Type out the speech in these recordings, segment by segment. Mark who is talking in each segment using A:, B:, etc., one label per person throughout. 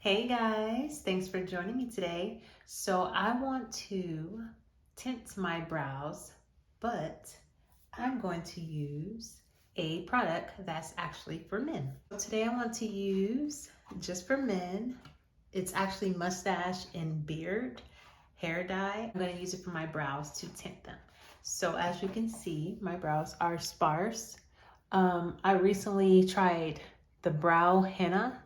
A: Hey guys, thanks for joining me today. So I want to tint my brows, but I'm going to use a product that's actually for men. Today I want to use, just for men, it's actually Mustache and Beard hair dye. I'm going to use it for my brows to tint them. So as you can see, my brows are sparse. I recently tried the brow henna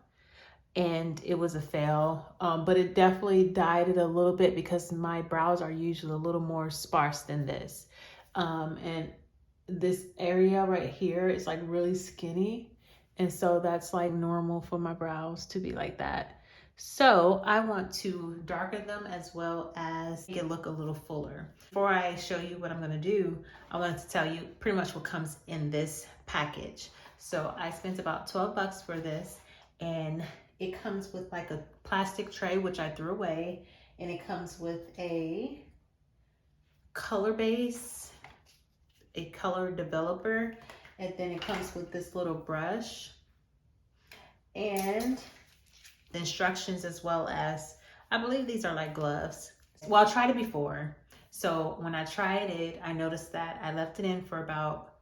A: and it was a fail, but it definitely dyed it a little bit because my brows are usually a little more sparse than this. And this area right here is like really skinny, and so that's like normal for my brows to be like that. So I want to darken them as well as make it look a little fuller. Before I show you what I'm gonna do, I wanted to tell you pretty much what comes in this package. So I spent about 12 bucks for this, and it comes with like a plastic tray, which I threw away, and it comes with a color base, a color developer, and then it comes with this little brush and the instructions, as well as, I believe these are like gloves. Well, I tried it before. So when I tried it, I noticed that I left it in for about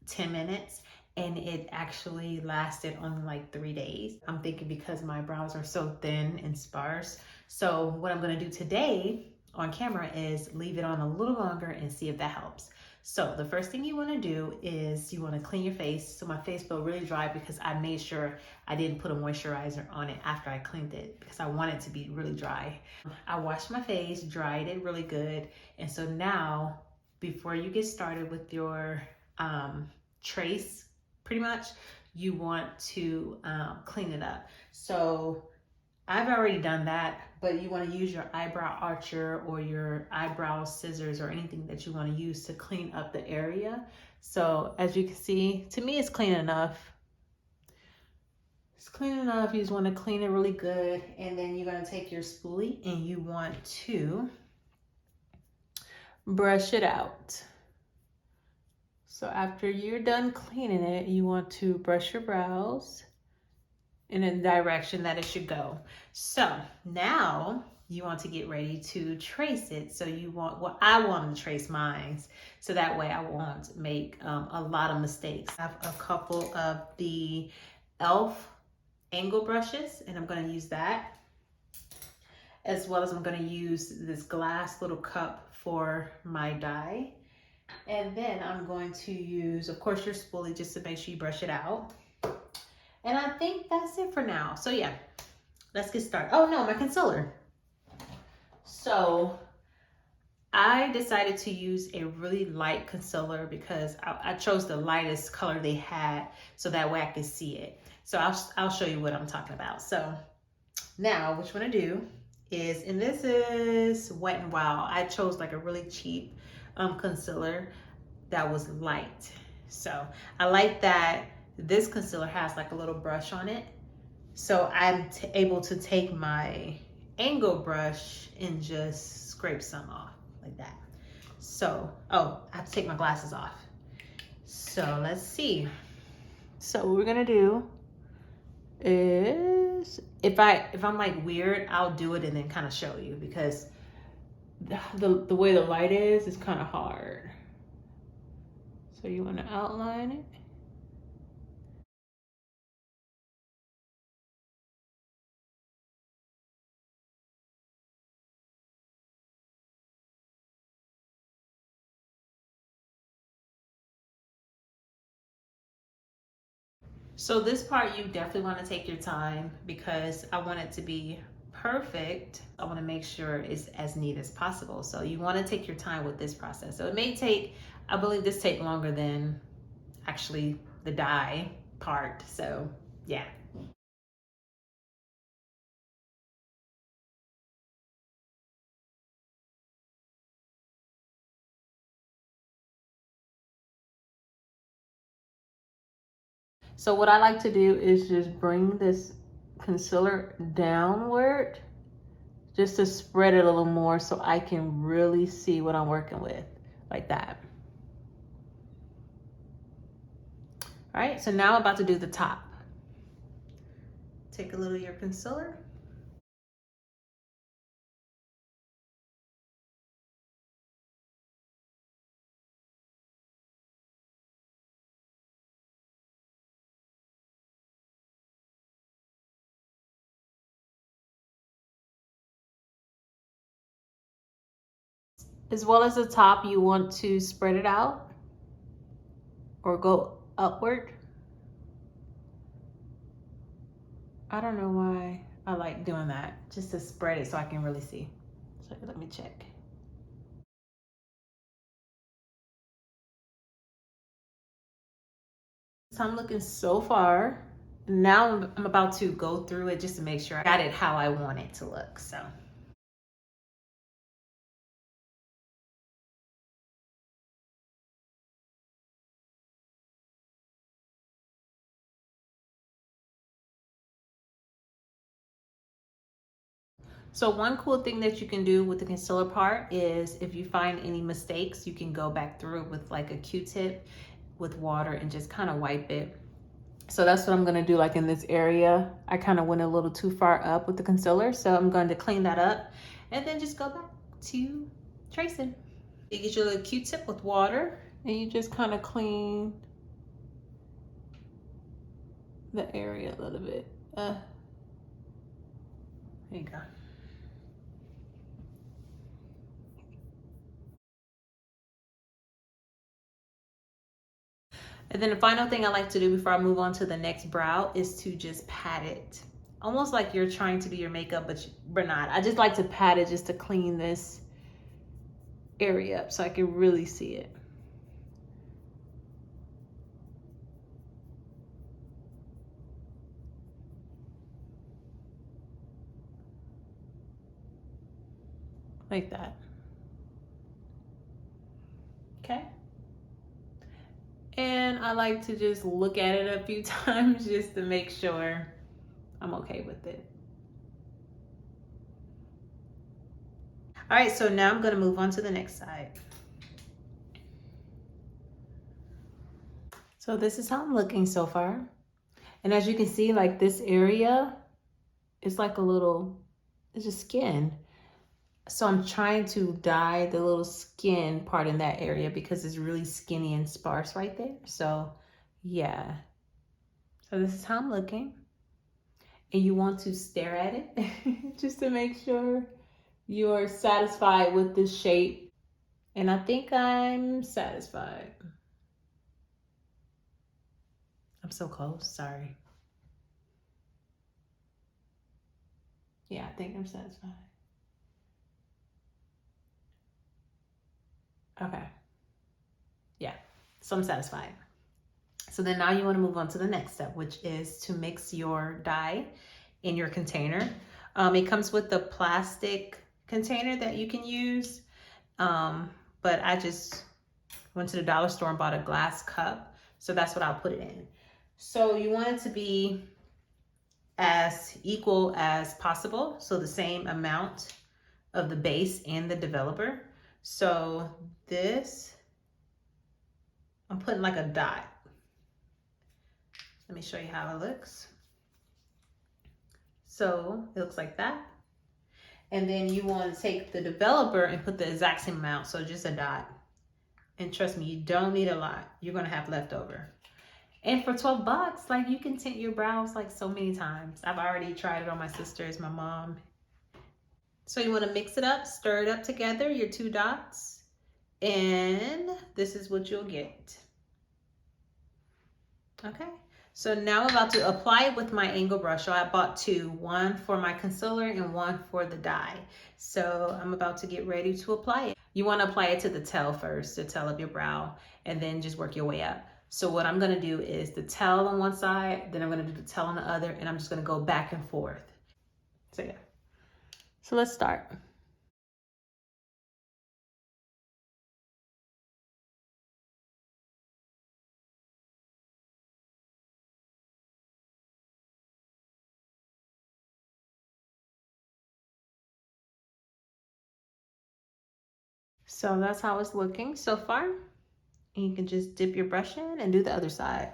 A: 10 minutes and it actually lasted only like 3 days. I'm thinking because my brows are so thin and sparse. So what I'm gonna do today on camera is leave it on a little longer and see if that helps. So the first thing you wanna do is you wanna clean your face. So my face felt really dry because I made sure I didn't put a moisturizer on it after I cleaned it because I want it to be really dry. I washed my face, dried it really good. And so now, before you get started with your trace, pretty much, you want to clean it up. So I've already done that, but you want to use your eyebrow archer or your eyebrow scissors or anything that you want to use to clean up the area. So as you can see, to me it's clean enough. It's clean enough. You just want to clean it really good, and then you're going to take your spoolie and you want to brush it out. So after you're done cleaning it, you want to brush your brows in a direction that it should go. So now you want to get ready to trace it. So you want, well, I want to trace mine so that way I won't make a lot of mistakes. I have a couple of the e.l.f. angle brushes, and I'm going to use that, as well as I'm going to use this glass little cup for my dye. And then I'm going to use, of course, your spoolie just to make sure you brush it out. And I think that's it for now. So yeah, let's get started. Oh no, my concealer. So I decided to use a really light concealer because I chose the lightest color they had so that way I could see it. So I'll show you what I'm talking about. So now what you want to do is, and this is Wet n Wild. I chose like a really cheap concealer that was light. So I like that this concealer has like a little brush on it. So I'm able to take my angle brush and just scrape some off like that. So, oh, I have to take my glasses off. So let's see. So what we're gonna do is, if I'm like weird, I'll do it and then kind of show you, because the way the light is kind of hard. So you want to outline it. So this part you definitely want to take your time because I want it to be perfect. I want to make sure it's as neat as possible. So you want to take your time with this process. So it may take, I believe this take longer than actually the dye part. So yeah. So what I like to do is just bring this concealer downward just to spread it a little more so I can really see what I'm working with, like that. All right, so now I'm about to do the top. Take a little of your concealer As well as the top, you want to spread it out or go upward. I don't know why I like doing that, just to spread it so I can really see. So let me check. So I'm looking so far. Now I'm about to go through it just to make sure I got it how I want it to look. So one cool thing that you can do with the concealer part is if you find any mistakes, you can go back through it with like a Q-tip with water and just kind of wipe it. So that's what I'm gonna do, like in this area. I kind of went a little too far up with the concealer, so I'm going to clean that up and then just go back to tracing. You get your little Q-tip with water and you just kind of clean the area a little bit. There you go. And then the final thing I like to do before I move on to the next brow is to just pat it. Almost like you're trying to do your makeup, but you're not. I just like to pat it just to clean this area up so I can really see it. Like that. Okay. And I like to just look at it a few times just to make sure I'm okay with it. All right, so now I'm gonna move on to the next side. So this is how I'm looking so far. And as you can see, like this area is like a little, it's just skin. So I'm trying to dye the little skin part in that area because it's really skinny and sparse right there. So yeah. So this is how I'm looking. And you want to stare at it just to make sure you're satisfied with this shape. And I think I'm satisfied. I'm so close, sorry. Yeah, I think I'm satisfied. Okay. Yeah, so I'm satisfied. So then now you want to move on to the next step, which is to mix your dye in your container. It comes with the plastic container that you can use, but I just went to the dollar store and bought a glass cup, so that's what I'll put it in. So you want it to be as equal as possible, so the same amount of the base and the developer. So this, I'm putting like a dot. Let me show you how it looks. So it looks like that. And then you want to take the developer and put the exact same amount, so just a dot. And trust me, you don't need a lot. You're gonna have leftover. And for 12 bucks, like you can tint your brows like so many times. I've already tried it on my sisters, my mom. So you want to mix it up, stir it up together, your two dots, and this is what you'll get. Okay, so now I'm about to apply it with my angle brush. So I bought two, one for my concealer and one for the dye. So I'm about to get ready to apply it. You want to apply it to the tail first, the tail of your brow, and then just work your way up. So what I'm gonna do is the tail on one side, then I'm gonna do the tail on the other, and I'm just gonna go back and forth. So yeah, so let's start. So that's how it's looking so far. And you can just dip your brush in and do the other side.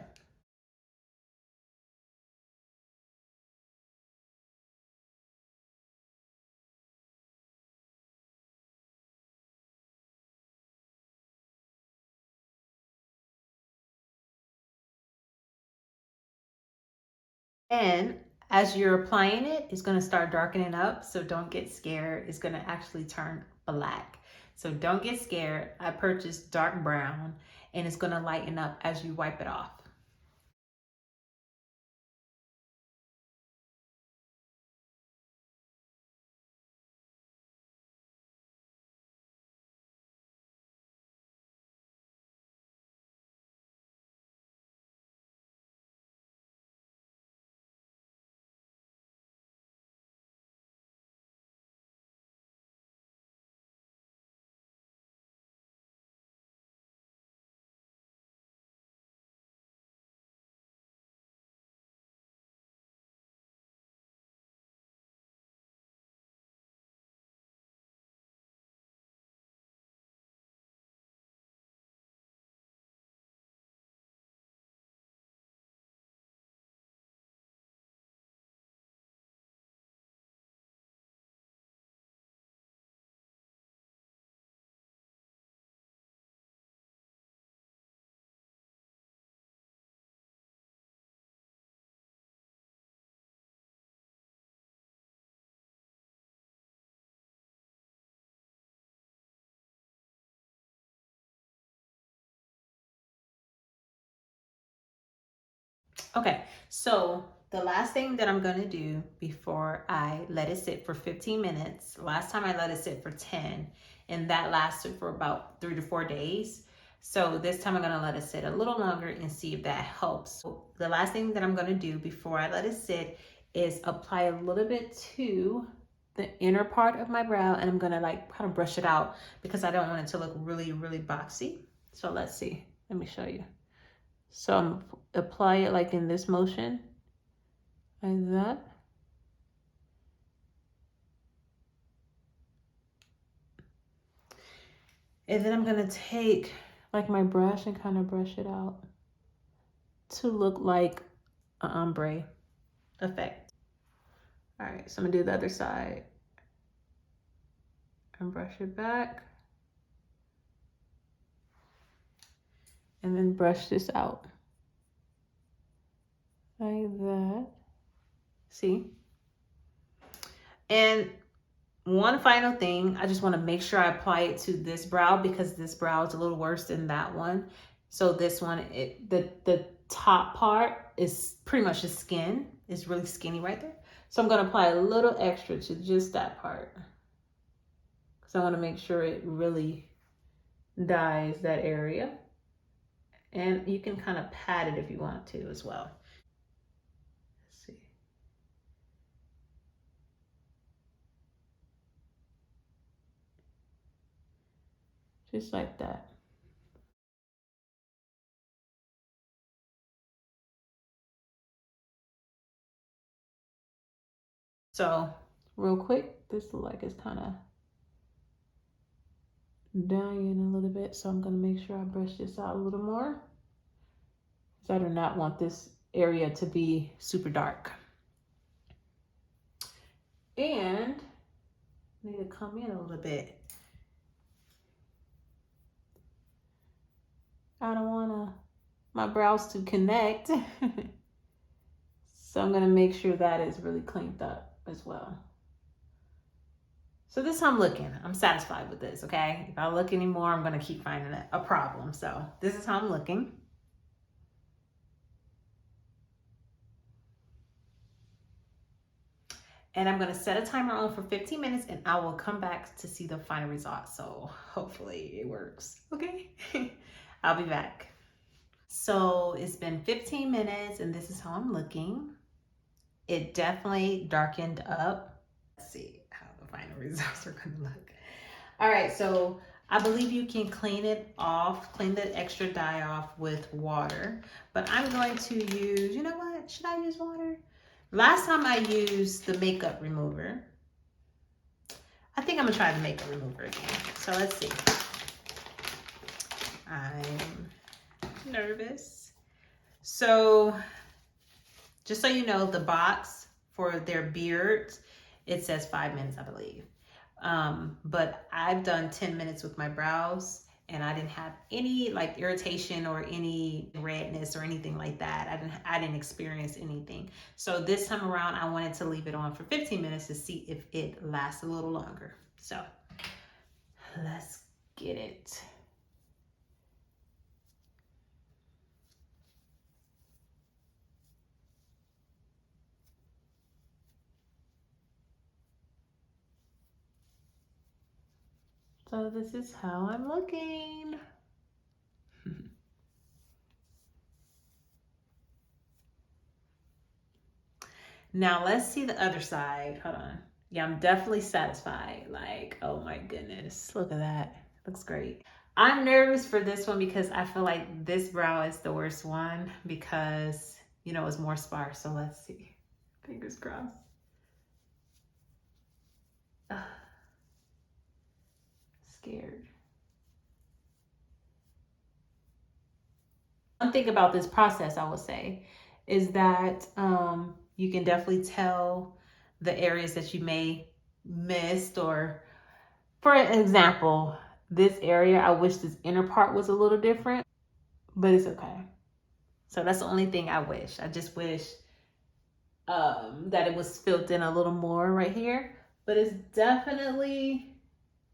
A: And as you're applying it, it's gonna start darkening up, so don't get scared. It's gonna actually turn black. So don't get scared. I purchased dark brown and it's gonna lighten up as you wipe it off. Okay, so the last thing that I'm gonna do before I let it sit for 15 minutes, last time I let it sit for 10, and that lasted for about 3 to 4 days. So this time I'm gonna let it sit a little longer and see if that helps. So the last thing that I'm gonna do before I let it sit is apply a little bit to the inner part of my brow, and I'm gonna like kind of brush it out because I don't want it to look really, really boxy. So let's see, let me show you. So I'm apply it like in this motion, like that. And then I'm gonna take like my brush and kind of brush it out to look like an ombre effect. All right, so I'm gonna do the other side and brush it back. And then brush this out like that. See? And one final thing, I just want to make sure I apply it to this brow because this brow is a little worse than that one. So this one, the top part is pretty much the skin. It's really skinny right there. So I'm going to apply a little extra to just that part because I want to make sure it really dyes that area. And you can kind of pat it if you want to as well. Let's see. Just like that. So real quick, this looks like it's kind of dying a little bit. So I'm going to make sure I brush this out a little more because I do not want this area to be super dark. And I need to come in a little bit. I don't want my brows to connect. So I'm going to make sure that is really cleaned up as well. So this is how I'm looking. I'm satisfied with this, okay? If I look anymore, I'm going to keep finding a problem. So this is how I'm looking. And I'm going to set a timer on for 15 minutes and I will come back to see the final result. So hopefully it works, okay? I'll be back. So it's been 15 minutes and this is how I'm looking. It definitely darkened up. Let's see how the final results are going to look. All right, so I believe you can clean it off, clean the extra dye off with water. But I'm going to use, you know what? Should I use water? Last time I used the makeup remover. I think I'm gonna try the makeup remover again. So let's see. I'm nervous. So just so you know, the box for their beards, it says 5 minutes, I believe. But I've done 10 minutes with my brows and I didn't have any like irritation or any redness or anything like that. I didn't experience anything. So this time around, I wanted to leave it on for 15 minutes to see if it lasts a little longer. So let's get it. So this is how I'm looking. Now let's see the other side. Hold on. Yeah, I'm definitely satisfied. Like, oh my goodness. Look at that. Looks great. I'm nervous for this one because I feel like this brow is the worst one because, you know, it's more sparse. So let's see. Fingers crossed. Ugh. Scared. One thing about this process, I would say, is that you can definitely tell the areas that you may missed, or for example, this area, I wish this inner part was a little different, but it's okay. So that's the only thing I wish. I just wish that it was filled in a little more right here, but it's definitely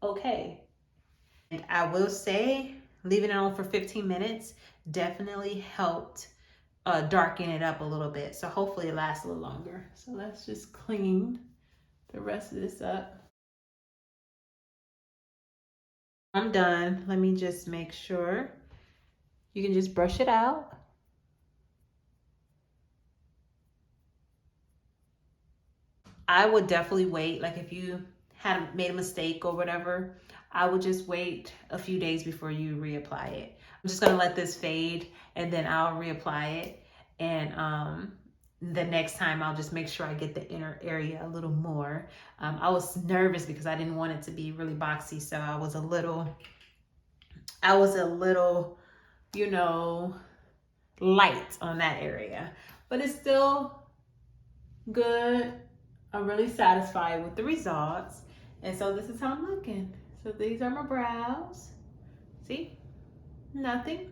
A: okay. And I will say, leaving it on for 15 minutes definitely helped darken it up a little bit. So hopefully it lasts a little longer. So let's just clean the rest of this up. I'm done. Let me just make sure. You can just brush it out. I would definitely wait. Like if you had made a mistake or whatever, I would just wait a few days before you reapply it. I'm just gonna let this fade and then I'll reapply it. And the next time I'll just make sure I get the inner area a little more. I was nervous because I didn't want it to be really boxy. So I was a little, you know, light on that area, but it's still good. I'm really satisfied with the results. And so this is how I'm looking. So these are my brows. See? Nothing.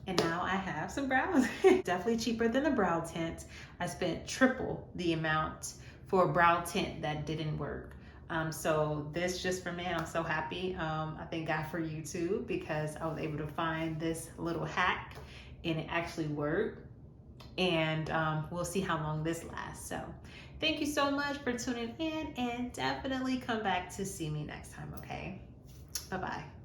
A: And now I have some brows. Definitely cheaper than the brow tint. I spent triple the amount for a brow tint that didn't work. So this just for me, I'm so happy. I thank God for you too, because I was able to find this little hack and it actually worked. And we'll see how long this lasts. So thank you so much for tuning in, and definitely come back to see me next time, okay? Bye-bye.